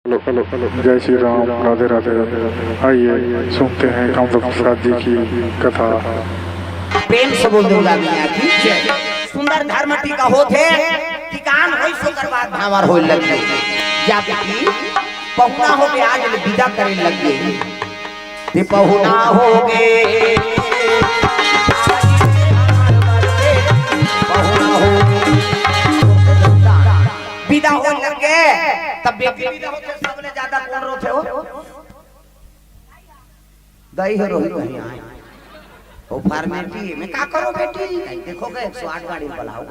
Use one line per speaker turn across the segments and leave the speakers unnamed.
Hello जय श्री राम, राधे राधे। आइए सुनते हैं कामदेव प्रसाद जी की कथा।
प्रेम से बोल दूंगा मियां की सुंदर धर्म टीका होते टिकान होई सो करवा भावर होई लगे या बेटी पहुना हो गए आज विदा करे लगे ते पहुना हो गए विदा हो लगे तब बेटी विदा होते सबले ज्यादा कौन रोते हो दही हो रोही कहीं आए ओ फार्मेटी में का करो बेटी देखोगे 108 गाड़ी बुलाओ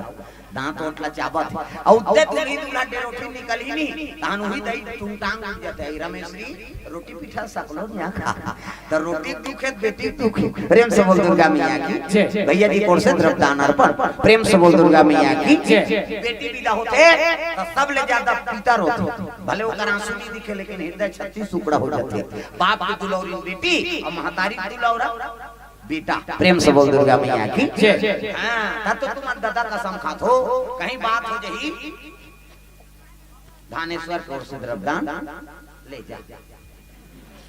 दांत ओटला चाबत औ उते तुली तुला डे रोटी निकली नी तानु ही दई तुम टांग उठ जाते है रमेशरी रोटी पिठा सकलो न्या खा त रोटी दुखे बेटी दुखे प्रेम से बोल दुर्गा मैया की भैया जी कोण से द्रव्यदान अर्पण प्रेम से बोल दुर्गा मैया की बेटी विदा होते त सब ले ज्यादा पिता रोते भले ओकर आंसू नहीं दिखे लेकिन हृदय 36 टुकड़ा हो जाते बाप की दुलौरी बेटी और महतारी दुलौरा बेटा प्रेम से बोल दुर्गा मैया की हां तब तो तुम दादा कसम खात हो कहीं बात हो जही धानेश्वर कोर से द्रव्यदान ले जा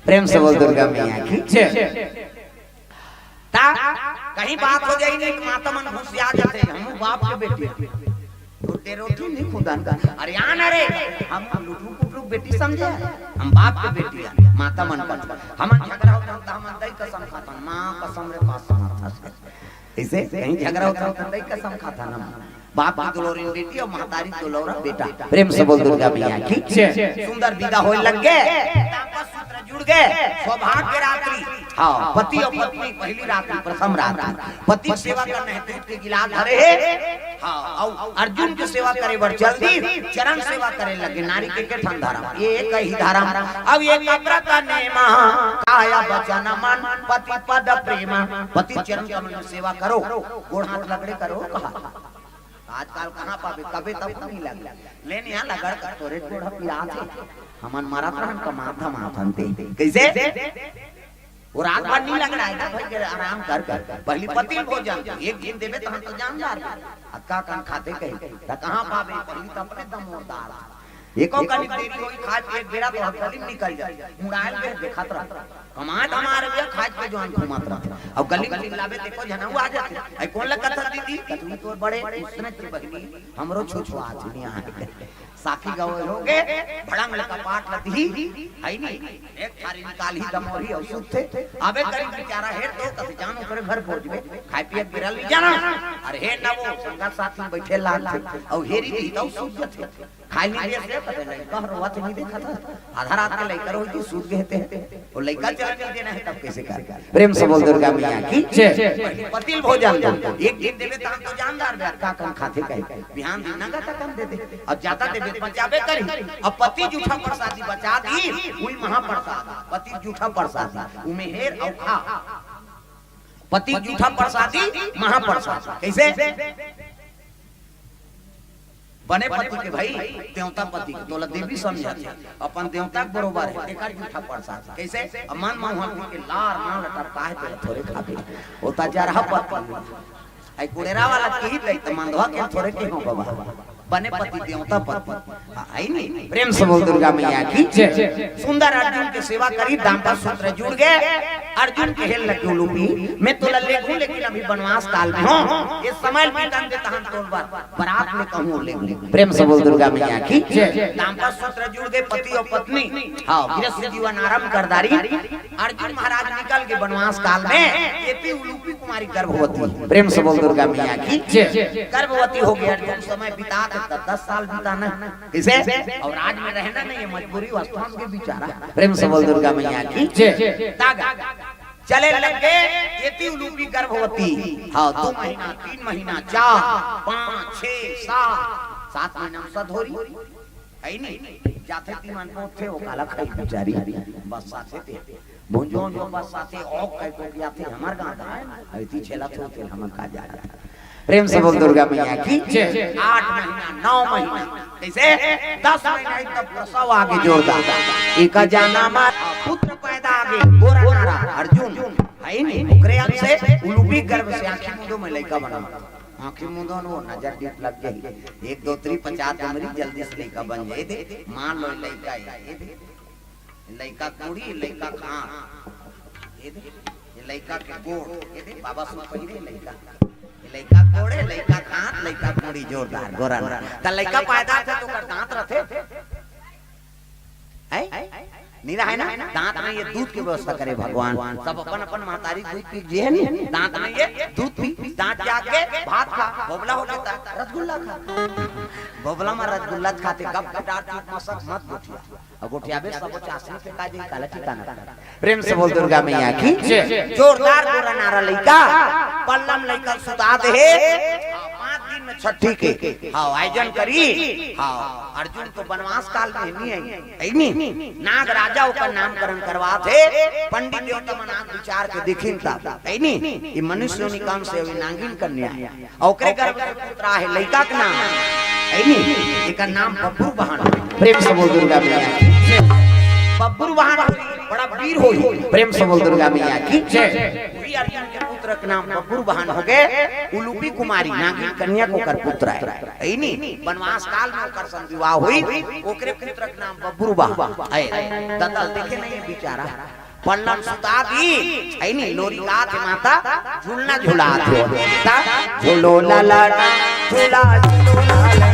प्रेम से बोल दुर्गा मैया की ता कहीं बात हो जाई नहीं माता मन घुस आ जाते हम बाप के बेटे रोटी रोटी नहीं खुदान का अरे आना रे हम लुटू पुटू बेटी समझे हम बाप के बेटी है माता मन पर हम झगड़ा होता तो हम दई कसम खाता मां कसम रे कसम था ऐसे कहीं झगड़ा होता तो दई कसम खाता ना बाप की दुलौरी बेटी और महतारी दुलौरा बेटा प्रेम से बोल दुर्गा मैया की सुंदर विदा होए लग गए आपस सूत्र जुड़ गए सौभाग्य रात्रि हां पति और पत्नी पहली रात्रि प्रथम रात्रि पति सेवा करने हेतु के गिलास धरे है हां और अर्जुन की सेवा करे बर जल्दी चरण सेवा करे लगे नारी के ठंडारा एक ही धारा अब ये व्रत नेमा काया वचन मन पति पद प्रेम पति चरण कमल में सेवा करो गोड़ हाथ लगड़े करो कहा आजकल कहां पावे कबे तब नहीं लग लेने यहां लगड़ कर तोरे गोड़ पिया थे हमन मारत रहन का माथा माथनते कैसे वो रात भर नहीं लग रहा है ना भाई के आराम कर पहली पति भोजन एक दिन देबे त हम तो जानदार अक्का कान खाते कहीं त कहां पावे पहली त अपने दम मोरदार एको कनी देरी होई खाए पेट बेरा तो हकली निकल जाए मुड़ाल में देखत रह कमात हमारे ये खाए पे जवान घुमात रह अब गली गली लावे देखो जनऊ आ जाते आई कौन लगा था दीदी तू तो बड़े उसने की बहनी हमरो छुछुआ दुनिया है साखी गवे होगे भड़ंग लका पाट लती है नहीं एक थारी निकाल ही दमोरी औसुत थे आबे करी बेचारा हेर तो कभी जानो करे घर पहुंचबे खाए पिए बिरा ले जाना अरे हे ना वो संगा साथी बैठे लाल और हेरी दी तो सूत थे खाई नहीं दे पता नहीं कहरो वत नहीं देखा था आधा रात के लइका रोई की सूत गए थे वो लइका चला नहीं देना है तब कैसे कर प्रेम से बोल दुर्गा मैया की जय पतिल भोजन एक दिन देवे त हम तो जानदार बे का कन खाते कहे बिहान दिन नगा त कम दे दे अब ज्यादा देवे बचावे करी अब पति जूठा प्रसादी बचा दी उई महाप्रसाद पति जूठा प्रसादी उमे हेर और खा पति जूठा प्रसादी महाप्रसाद कैसे बने पति के भाई देवता पति के तोला देवी समझाते अपन देवता के बरोबर है एकर जूठा प्रसाद कैसे मन मोहन के लार ना लटर काहे पे थोड़े खाते होता जा रहा पति आई कुड़ेरा वाला की लई त मंदवा के थोड़े के हो बाबा बने पति देवता पति आई नहीं प्रेम से बोल दुर्गा मैया की सुंदर अर्जुन की सेवा करी दांपत्य सूत्र जुड़ गए अर्जुन के हेल लगे लूपी मैं तो ले लूं लेकिन अभी वनवास काल में हूं इस समय बीतन दे तहन तोल बारात में कहूं ले प्रेम से बोल दुर्गा मैया की दांपत्य सूत्र जुड़ गए पति और पत्नी हां गृहस्थ जीवन आरंभ कर दारी अर्जुन महाराज निकल के वनवास काल में एपी लूपी कुमारी गर्भवती प्रेम से बोल दुर्गा मैया की गर्भवती हो गई अर्जुन समय बिता 10 साल बिताना इसे और राज में रहना नहीं है मजबूरी वास्तव के बेचारा प्रेम से बोल दुर्गा मैया की तागा चले लगे एती उलूपी गर्भवती हां 2 महीना 3 महीना 4 5 6 7 महीना सधोरी है नहीं जाते ती मन को थे ओ काला खाई बेचारी बस साथे थे भुंजो जो बस साथे ओ कह को गया थे हमार गांव है ऐती छेला थे हम का जा रहा प्रेम से बोल दुर्गा मैया की 8 महीना 9 महीना कैसे 10 महीना तक प्रसव आगे जोरदार एक जाना मा पुत्र पैदा आगे गोरा नारा अर्जुन है नहीं ओकरे अंश से उलूपी गर्भ से आंखें मुंडो में लड़का बना आंखें मुंदन हो नजर डिप लग जाए 1 2 3 50 उम्री जल्दी से लड़का बन जाए दे मान लो लड़का ये दे लड़का कुड़ी लड़का खान ये दे ये लड़का के गोड़ ये दे बाबा सुन पहिले लड़का गोड़े लड़का खान लड़का कुड़ी जोरदार गोरा त लड़का पैदा थे तो कर दांत रथे है नीरा है ना दांत में ये दूध की व्यवस्था करे भगवान सब अपन अपन महतारी दूध पी जे है दांत में ये दूध पी दांत जाके भात खा बोबला हो जाता रसगुल्ला खा बोबला में रसगुल्ला खाते गप डाल चूप मसक मत गोठिया और गोठिया बे सब चासनी पे काजे काला ठिकाना प्रेम से बोल दुर्गा मैया की जोरदार गोरा नारा लइका पल्लम लइका सुता दे 5 दिन में छठी के हां आयोजन करी हां अर्जुन तो वनवास काल में नहीं आई नाग राजा का नामकरण करवा थे पंडित देवता मनाक विचार के देखिन ता है नी ये मनुष्य नि काम से नागिन कन्या और ओकरे गर्भ में पुत्र है लइका के नाम है नी एकर नाम बब्बरू बहान प्रेम से बोल दुर्गा मैया बब्बरू बहान बड़ा वीर होई प्रेम से बोल दुर्गा मैया की जय पूरी अर्जुन के पुत्र के नाम बब्बरू बहान हो गए उलूपी कुमारी नागिन कन्या को कर पुत्र है नी वनवास काल में ओकर संग विवाह हुई ओकरे पुत्र के नाम बब्बरू बहान है दादा देखे नहीं बेचारा पल्लम सुता दी है नी लोरी का थे माता झूलना झूला थे झूलो लाला झूला झूलो लाला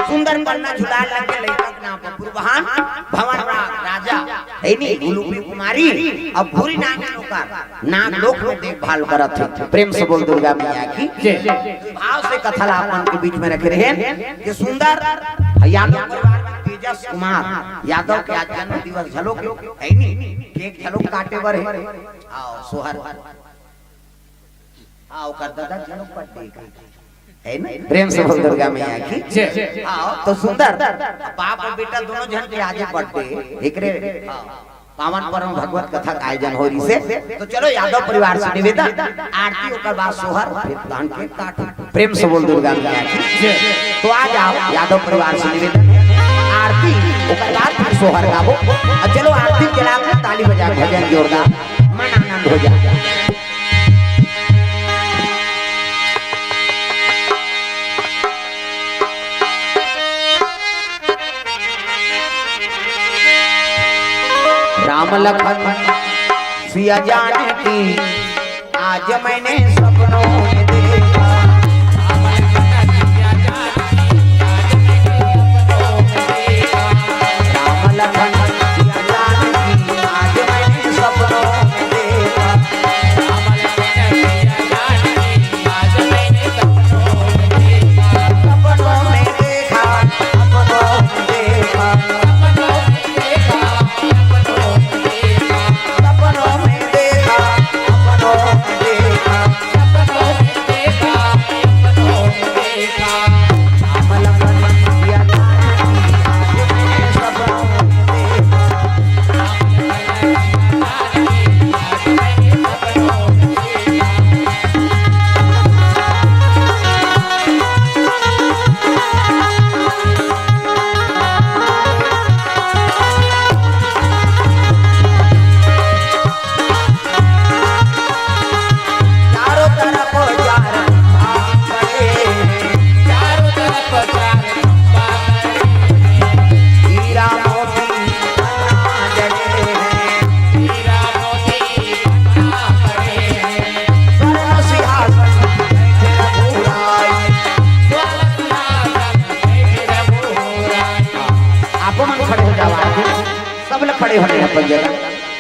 सुंदर कन्या झूला लगे लइका के नाम बब्बरू बहान भवन राजा है नी उलूपी कुमारी अब भूरी नागिन होकर नाग लोक में देखभाल करत थे प्रेम से बोल दुर्गा मैया की जय भाव से कथा अपन के बीच में रखे रहे कि सुंदर यादव परिवार में तेजस कुमार यादव के आज जन्म दिवस झलोक है नी केक झलोक काटे बर है आओ सोहर आओ कर दादा झलोक पट्टी है ना प्रेम से बोल दुर्गा मैया की जय आओ तो सुंदर बाप और बेटा दोनों जन के आगे बढ़ते एकरे पावन परम भगवत कथा का आयोजन हो रही से तो चलो यादव परिवार से निवेदन आरती ओकर बाद सोहर फिर दान के काटी प्रेम से बोल दुर्गा मैया की जय तो आ जाओ यादव परिवार से निवेदन आरती ओकर बाद फिर सोहर गाबो और चलो आरती के लाभ ताली बजा भजन जोरदार मन आनंद हो जाए राम लखन सिया जाने की आज मैंने सपनों में देखा राम लखन सिया जाने की आज मैंने सपनों में देखा सपनों में देखा सपनों में देखा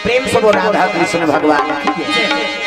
प्रेम से वो राधा कृष्ण भगवान की